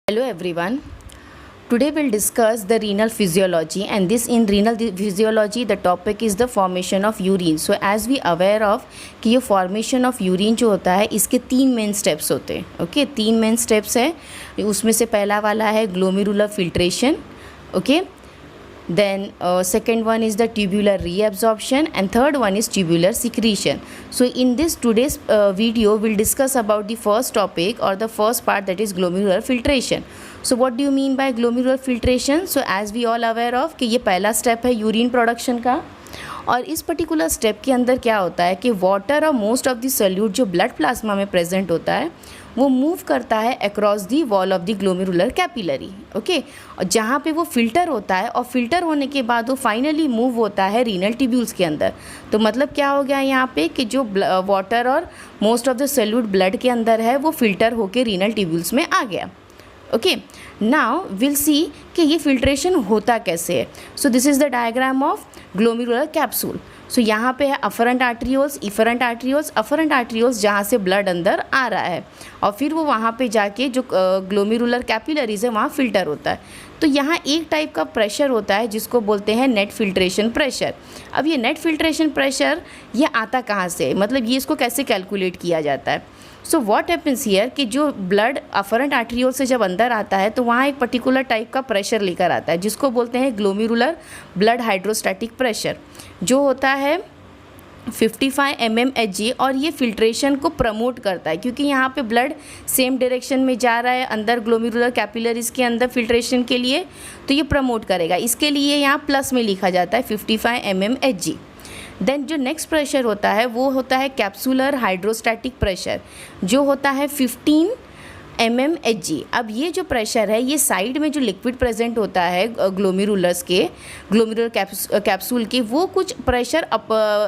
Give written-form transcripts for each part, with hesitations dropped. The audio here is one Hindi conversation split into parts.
Hello everyone. Today we'll discuss the renal physiology, and this in renal physiology the topic is the formation of urine. So as we aware of कि ये formation of urine जो होता है इसके 3 मेन स्टेप्स होते हैं. ओके 3 मेन स्टेप्स है. उसमें से पहला वाला है glomerular filtration. Okay then second one is the tubular reabsorption and third one is tubular secretion. So in this today's video we'll discuss about the first topic or the first part, that is glomerular filtration. So what do you mean by glomerular filtration? So as we all aware of कि ये पहला स्टेप है यूरिन प्रोडक्शन का, और इस पर्टिकुलर स्टेप के अंदर क्या होता है कि वाटर और मोस्ट ऑफ द सोल्यूट जो ब्लड प्लाज्मा में प्रेजेंट होता है वो मूव करता है across the wall of the glomerular capillary. Okay, और जहाँ पे वो फिल्टर होता है और फिल्टर होने के बाद वो फाइनली मूव होता है रीनल ट्यूब्यूल्स के अंदर. तो मतलब क्या हो गया यहाँ पे कि जो वाटर और most of the solute blood के अंदर है वो फिल्टर होके रीनल ट्यूब्यूल्स में आ गया. ओके, नाउ विल सी कि ये फिल्ट्रेशन होता कैसे है. So this is the diagram of glomerular capsule. So यहाँ पे है afferent arterioles, efferent arterioles. Afferent arterioles जहाँ से ब्लड अंदर आ रहा है और फिर वो वहाँ पे जाके जो ग्लोमेरुलर कैपिलरीज है वहाँ फिल्टर होता है. तो यहाँ एक टाइप का प्रेशर होता है जिसको बोलते हैं नेट फिल्ट्रेशन प्रेशर. अब ये नेट फिल्ट्रेशन प्रेशर ये आता कहाँ से, मतलब ये इसको कैसे कैलकुलेट किया जाता है. सो व्हाट हैपन्स हियर कि जो ब्लड अफरेंट आर्ट्रियोल से जब अंदर आता है तो वहाँ एक पर्टिकुलर टाइप का प्रेशर लेकर आता है जिसको बोलते हैं ग्लोमेरुलर ब्लड हाइड्रोस्टैटिक प्रेशर, जो होता है 55 mmHg, और ये फिल्ट्रेशन को प्रमोट करता है क्योंकि यहाँ पे ब्लड सेम डायरेक्शन में जा रहा है अंदर ग्लोमेरुलर कैपिलरीज के अंदर फिल्ट्रेशन के लिए, तो ये प्रमोट करेगा. इसके लिए यहाँ प्लस में लिखा जाता है 55 mmHg. देन जो नेक्स्ट प्रेशर होता है वो होता है कैप्सुलर हाइड्रोस्टैटिक प्रेशर, जो होता है 15 mmHg. अब ये जो प्रेशर है ये साइड में जो लिक्विड प्रेजेंट होता है ग्लोमेरुलर कैप्सूल के, वो कुछ प्रेशर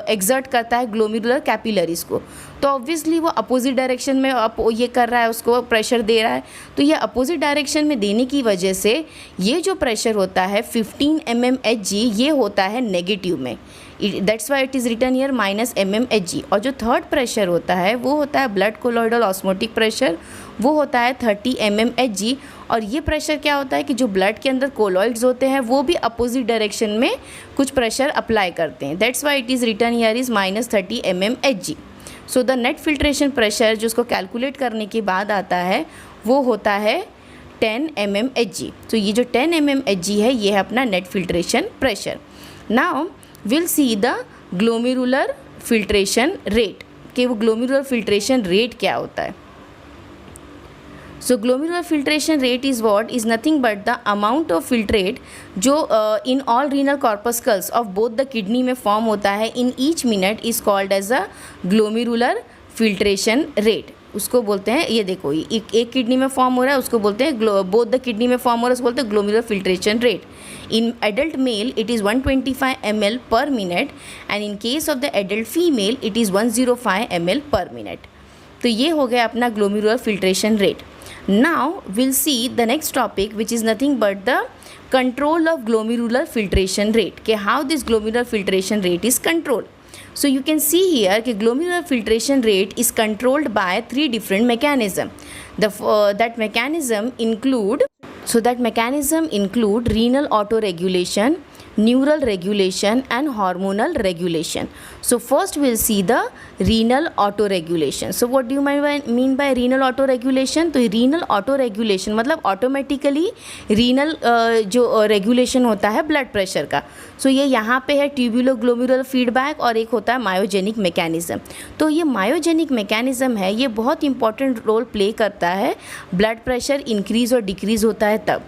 एक्सर्ट करता है ग्लोमेरुलर कैपिलरीज को. तो ऑब्वियसली वो अपोजिट डायरेक्शन में ये कर रहा है, उसको प्रेशर दे रहा है. तो ये अपोजिट डायरेक्शन में देने की वजह से ये जो प्रेशर होता है 15 mmHg ये होता है नेगेटिव में. That's why it is written here -mmHg. और जो थर्ड प्रेशर होता है वो होता है ब्लड कोलॉइडल ऑस्मोटिक प्रेशर, वो होता है 30 mmHg. और ये प्रेशर क्या होता है कि जो ब्लड के अंदर कोलॉइड्स होते हैं वो भी अपोजिट डायरेक्शन में कुछ प्रेशर अप्लाई करते हैं. That's why it is written here is -30 mmHg. So the net filtration pressure जो उसको कैलकुलेट करने के बाद आता है वो होता है 10 mmHg. तो ये जो 10 mmHg है ये है अपना net filtration pressure. Now will see the glomerular filtration rate, कि वो ग्लोमेरुलर फिल्ट्रेशन रेट क्या होता है. So glomerular filtration rate is what is nothing but the amount of filtrate जो in all renal corpuscles of both the kidney में फॉर्म होता है in each minute is called as a glomerular filtration rate. उसको बोलते हैं, ये देखो एक किडनी में फॉर्म हो रहा है उसको बोलते हैं बोथ द किडनी में फॉर्म हो रहा है उसको बोलते हैं glomerular filtration rate. In adult male it is 125 ml per minute and in case of the adult female it is 105 ml per minute. तो ये हो गया अपना glomerular filtration rate. Now will see the next topic which is nothing but the control of glomerular filtration rate, के how this glomerular filtration rate is control. So you can see here कि glomerular filtration rate is controlled by 3 different mechanism. That mechanism include renal autoregulation, neural regulation and hormonal regulation. So first we'll see the renal autoregulation. So what do you mean by renal autoregulation? तो renal autoregulation मतलब automatically renal जो regulation होता है blood pressure का. So ये यहाँ पे है tubulo-glomerular feedback और एक होता है myogenic mechanism. तो ये myogenic mechanism है, ये बहुत important role play करता है blood pressure increase और decrease होता है तब.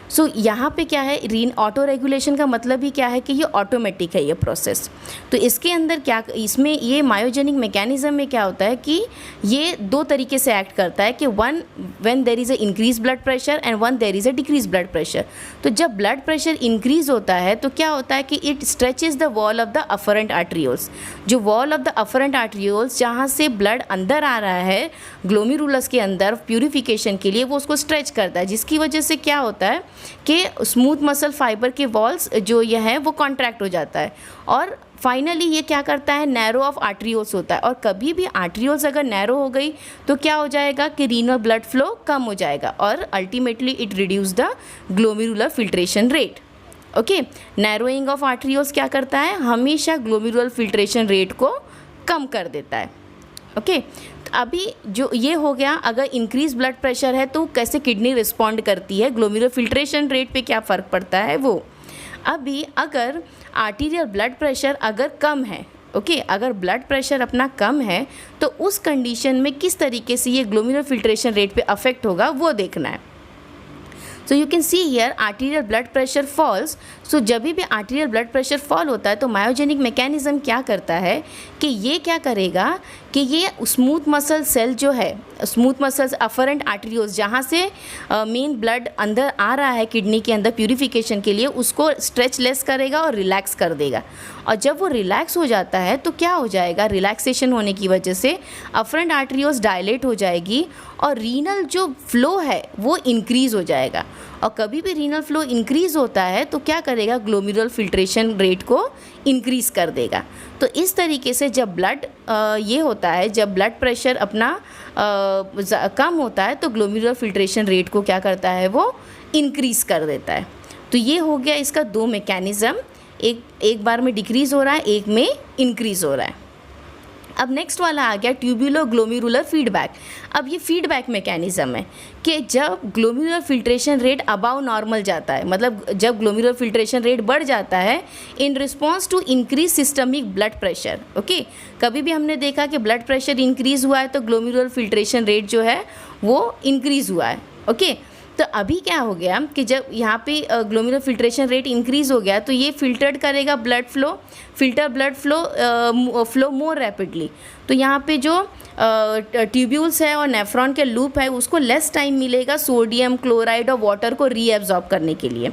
सो यहाँ पे क्या है, ऑटो रेगुलेशन का मतलब ही क्या है कि ये ऑटोमेटिक है ये प्रोसेस. तो इसके अंदर क्या, इसमें ये मायोजेनिक मैकेनिज्म में क्या होता है कि ये 2 तरीके से एक्ट करता है कि when when there is a increase blood pressure and when there is a decrease blood pressure. तो जब ब्लड प्रेशर इंक्रीज होता है तो क्या होता है कि it stretches the wall of the afferent arterioles. जो wall of the afferent arterioles जहाँ से ब्लड अंदर आ रहा है ग्लोमेरुलस के अंदर प्यूरिफिकेशन के लिए, वो उसको स्ट्रेच करता है, जिसकी वजह से क्या होता है कि स्मूथ मसल फाइबर के वॉल्स जो ये है वो कॉन्ट्रैक्ट हो जाता है और फाइनली ये क्या करता है, नैरो ऑफ आर्टरियोल्स होता है, और कभी भी आर्टरियोल्स अगर नैरो हो गई तो क्या हो जाएगा कि रीनल ब्लड फ्लो कम हो जाएगा और ultimately it reduce the glomerular filtration rate. Okay, narrowing of arterioles क्या करता है, हमेशा ग्लोमेरुलर फिल्ट्रेशन रेट को कम कर देता है। ओके, अभी जो ये हो गया, अगर इंक्रीज ब्लड प्रेशर है तो कैसे किडनी रिस्पॉन्ड करती है, ग्लोमेरुलर फिल्ट्रेशन रेट पे क्या फ़र्क पड़ता है वो। अभी अगर आर्टीरियल ब्लड प्रेशर अगर कम है, ओके, अगर ब्लड प्रेशर अपना कम है तो उस कंडीशन में किस तरीके से ये ग्लोमेरुलर फिल्ट्रेशन रेट पे अफेक्ट होगा वो देखना है। So you can see here arterial blood pressure falls. So जब भी आर्टीरियल ब्लड प्रेशर फॉल होता है तो मायोजेनिक मैकेनिज्म क्या करता है कि ये क्या करेगा कि ये स्मूथ मसल सेल जो है, स्मूथ मसल्स अफरेंट आर्टरियोल्स, जहाँ से मेन ब्लड अंदर आ रहा है किडनी के अंदर प्यूरिफिकेशन के लिए, उसको स्ट्रेच लेस करेगा और रिलैक्स कर देगा। और जब वो रिलैक्स हो जाता है तो क्या हो जाएगा, रिलैक्सेशन होने की वजह से अफरेंट आर्टरियोल्स डायलेट हो जाएगी और रीनल जो फ्लो है वो इंक्रीज़ हो जाएगा। और कभी भी रीनल फ्लो इंक्रीज़ होता है तो क्या करेगा, ग्लोमेरुलर फिल्ट्रेशन रेट को इंक्रीज़ कर देगा। तो इस तरीके से जब ब्लड ये होता है, जब ब्लड प्रेशर अपना कम होता है तो ग्लोमेरुलर फिल्ट्रेशन रेट को क्या करता है, वो इंक्रीज़ कर देता है। तो ये हो गया इसका दो मैकेनिज़्म, एक बार में डिक्रीज़ हो रहा है, एक में इंक्रीज़ हो रहा है। अब नेक्स्ट वाला आ गया ट्यूब्यूलो ग्लोमेरुलर फीडबैक। अब ये फीडबैक मैकेनिज़्म है कि जब glomerular filtration rate above normal जाता है, मतलब जब ग्लोमेरुलर फिल्ट्रेशन रेट बढ़ जाता है in response to increase systemic blood pressure. Okay, कभी भी हमने देखा कि ब्लड प्रेशर इंक्रीज़ हुआ है तो ग्लोमेरुलर फिल्ट्रेशन रेट जो है वो इंक्रीज़ हुआ है। ओके, तो अभी क्या हो गया कि जब यहाँ पे ग्लोमेरुलर फिल्ट्रेशन रेट इंक्रीज़ हो गया तो ये फिल्टर्ड करेगा blood flow, filter blood flow मोर रैपिडली। तो यहाँ पे जो ट्यूब्यूल्स है और नेफ्रॉन के लूप है उसको लेस टाइम मिलेगा सोडियम क्लोराइड और वाटर को रीएब्जॉर्ब करने के लिए।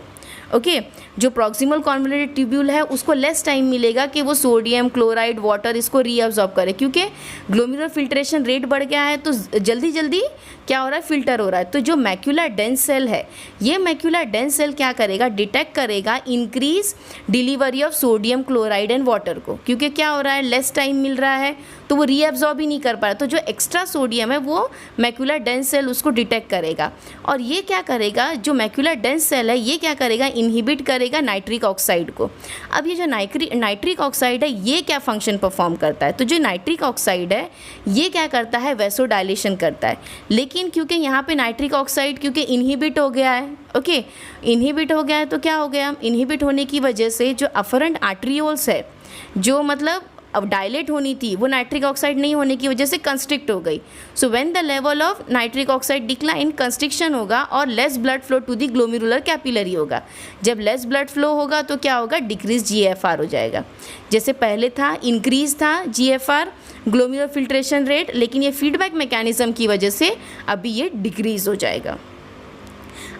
ओके, जो प्रॉक्सिमल कॉन्वोल्यूटेड ट्यूब्यूल है उसको लेस टाइम मिलेगा कि वो सोडियम क्लोराइड वाटर इसको रीअब्जॉर्ब करे, क्योंकि ग्लोमेरुलर फिल्ट्रेशन रेट बढ़ गया है तो जल्दी जल्दी क्या हो रहा है, फिल्टर हो रहा है। तो जो मैक्यूलर डेंस सेल है, ये मैक्यूलर डेंस सेल क्या करेगा, डिटेक्ट करेगा increase delivery of sodium chloride and water को, क्योंकि क्या हो रहा है, लेस टाइम मिल रहा है तो वो रीअब्जॉर्ब ही नहीं कर पा रहा। तो जो एक्स्ट्रा सोडियम है वो मैक्यूलर डेंस सेल उसको डिटेक्ट करेगा और ये क्या करेगा, जो मैक्यूलर डेंस सेल है ये क्या करेगा, इनहिबिट करेगा नाइट्रिक ऑक्साइड को। अब ये जो नाइट्रिक ऑक्साइड है ये क्या फंक्शन परफॉर्म करता है, तो जो नाइट्रिक ऑक्साइड है ये क्या करता है, वैसोडाइलेशन करता है। लेकिन क्योंकि यहाँ पे नाइट्रिक ऑक्साइड क्योंकि इनहिबिट हो गया है, ओके, इनहिबिट हो गया है तो क्या हो गया, इनहिबिट होने की वजह से जो अफरेंट आर्टरियोल्स है जो मतलब अब डायलेट होनी थी वो नाइट्रिक ऑक्साइड नहीं होने की वजह से कंस्ट्रिक्ट हो गई। So when the level of nitric oxide decline, constriction होगा और less blood flow to the glomerular capillary होगा। जब लेस ब्लड फ्लो होगा तो क्या होगा, डिक्रीज जीएफआर हो जाएगा। जैसे पहले था इंक्रीज था जीएफआर ग्लोमेरुलर फिल्ट्रेशन रेट, लेकिन ये फीडबैक मैकेनिज्म की वजह से अभी ये डिक्रीज हो जाएगा।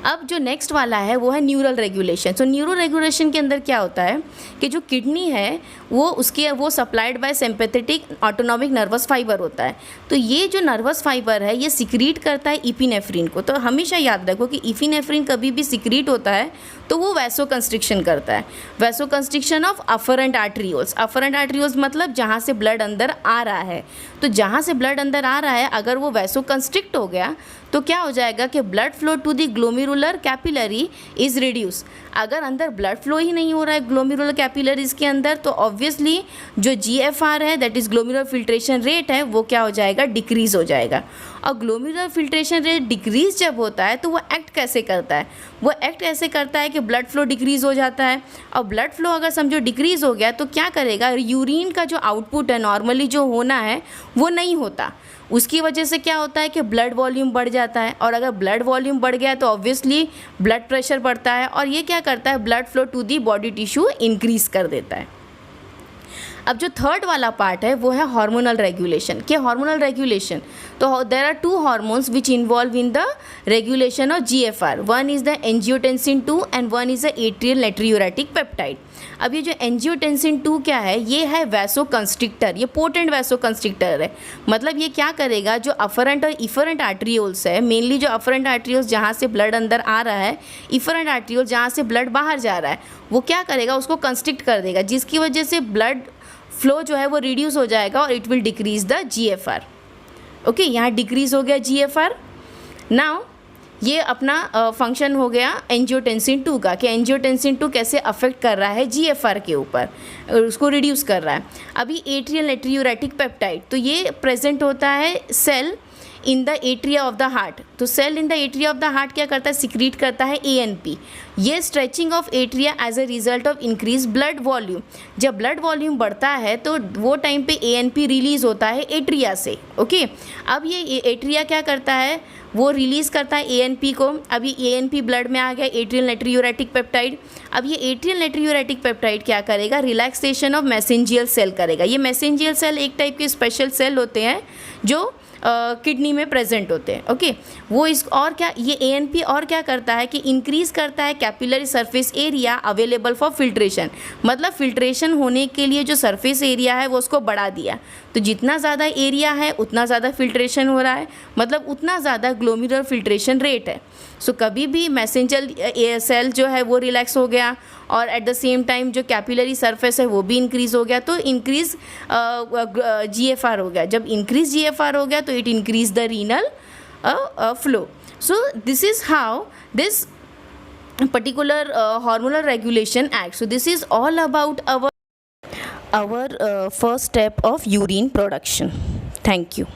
अब जो नेक्स्ट वाला है वो है न्यूरल रेगुलेशन। सो न्यूरो रेगुलेशन के अंदर क्या होता है कि जो किडनी है वो supplied by sympathetic autonomic nervous fibre होता है। तो ये जो नर्वस फाइबर है ये सिक्रीट करता है इपिनेफ्रिन को। तो हमेशा याद रखो कि इपिनेफ्रिन कभी भी सिक्रीट होता है तो वो वैसोकंस्ट्रिक्शन करता है, vasoconstriction of afferent arterioles. Afferent arterioles मतलब जहाँ से ब्लड अंदर आ रहा है, तो जहाँ से ब्लड अंदर आ रहा है अगर वो वैसोकंस्ट्रिक्ट हो गया तो क्या हो जाएगा कि blood flow to the glomerular capillary is reduce. अगर अंदर ब्लड फ्लो ही नहीं हो रहा है ग्लोमेरुलर कैपिलरीज के अंदर तो ऑब्वियसली जो जीएफआर है that is glomerular filtration rate है वो क्या हो जाएगा, डिक्रीज़ हो जाएगा। और ग्लोमेरुलर फिल्ट्रेशन रेट डिक्रीज़ जब होता है तो वो एक्ट कैसे करता है, वो एक्ट ऐसे करता है कि ब्लड फ्लो डिक्रीज़ हो जाता है। और ब्लड फ्लो अगर समझो डिक्रीज़ हो गया तो क्या करेगा, यूरिन का जो आउटपुट है नॉर्मली जो होना है वो नहीं होता। उसकी वजह से क्या होता है कि ब्लड वॉल्यूम बढ़ जाता है और अगर ब्लड वॉल्यूम बढ़ गया तो ऑब्वियसली ब्लड प्रेशर बढ़ता है और ये क्या करता है, blood flow to the body tissue increase कर देता है। अब जो थर्ड वाला पार्ट है वो है हार्मोनल रेगुलेशन। क्या हार्मोनल रेगुलेशन? तो there are 2 hormones which involve in the regulation of GFR। One is the angiotensin 2 and one is the atrial natriuretic peptide. अब ये जो एंजियोटेंसिन 2 क्या है, ये है वैसोकंस्ट्रिक्टर, ये पोटेंट वैसोकंस्ट्रिक्टर है। मतलब ये क्या करेगा, जो अफरेंट और इफरेंट आर्ट्रियोल्स है, मेनली जो अफरेंट आर्ट्रियोल्स जहाँ से ब्लड अंदर आ रहा है, इफरेंट आर्ट्रियोल जहाँ से ब्लड बाहर जा रहा है, वो क्या करेगा, उसको कंस्ट्रिक्ट कर देगा, जिसकी वजह से ब्लड फ्लो जो है वो रिड्यूस हो जाएगा और it will decrease the GFR। Okay, यहाँ डिक्रीज हो गया GFR। नाउ ये अपना फंक्शन हो गया एंजियोटेंसिन 2 का, कि एंजियोटेंसिन 2 कैसे अफेक्ट कर रहा है GFR के ऊपर, उसको रिड्यूस कर रहा है। अभी एट्रियल नाइट्रियूरेटिक पेप्टाइड, तो ये प्रेजेंट होता है cell in the atria of the heart. तो cell in the atria of the heart क्या करता है, सिक्रीट करता है ANP। ये stretching of atria as a result of increase blood volume. जब ब्लड वॉल्यूम बढ़ता है तो वो टाइम पे ANP रिलीज होता है एट्रिया से। ओके, अब ये एट्रिया क्या करता है, वो रिलीज़ करता है ANP को। अभी ANP ब्लड में आ गया, एट्रियल नाइट्रियूरेटिक पेप्टाइड। अब ये एट्रियल नाइट्रियूरेटिक पेप्टाइड क्या करेगा, रिलैक्सेशन ऑफ मैसेंजियल सेल करेगा। ये मैसेंजियल सेल एक टाइप के स्पेशल सेल होते हैं जो किडनी में प्रेजेंट होते हैं। ओके, वो इस और क्या, ये ANP और क्या करता है कि इंक्रीज करता है capillary surface area available for filtration. मतलब फिल्ट्रेशन होने के लिए जो सरफेस एरिया है वो उसको बढ़ा दिया। तो जितना ज़्यादा एरिया है उतना ज़्यादा फिल्ट्रेशन हो रहा है, मतलब उतना ज़्यादा ग्लोमेरुलर फिल्ट्रेशन रेट है। सो कभी भी मैसेंजर सेल जो है वो रिलैक्स हो गया और एट द सेम टाइम जो कैपिलरी सरफेस है वो भी इंक्रीज़ हो गया, तो इंक्रीज़ GFR हो गया। जब इंक्रीज GFR हो गया तो it increase the renal flow. So this is how this particular hormonal regulation acts. So this is all about our first step of urine production. Thank you.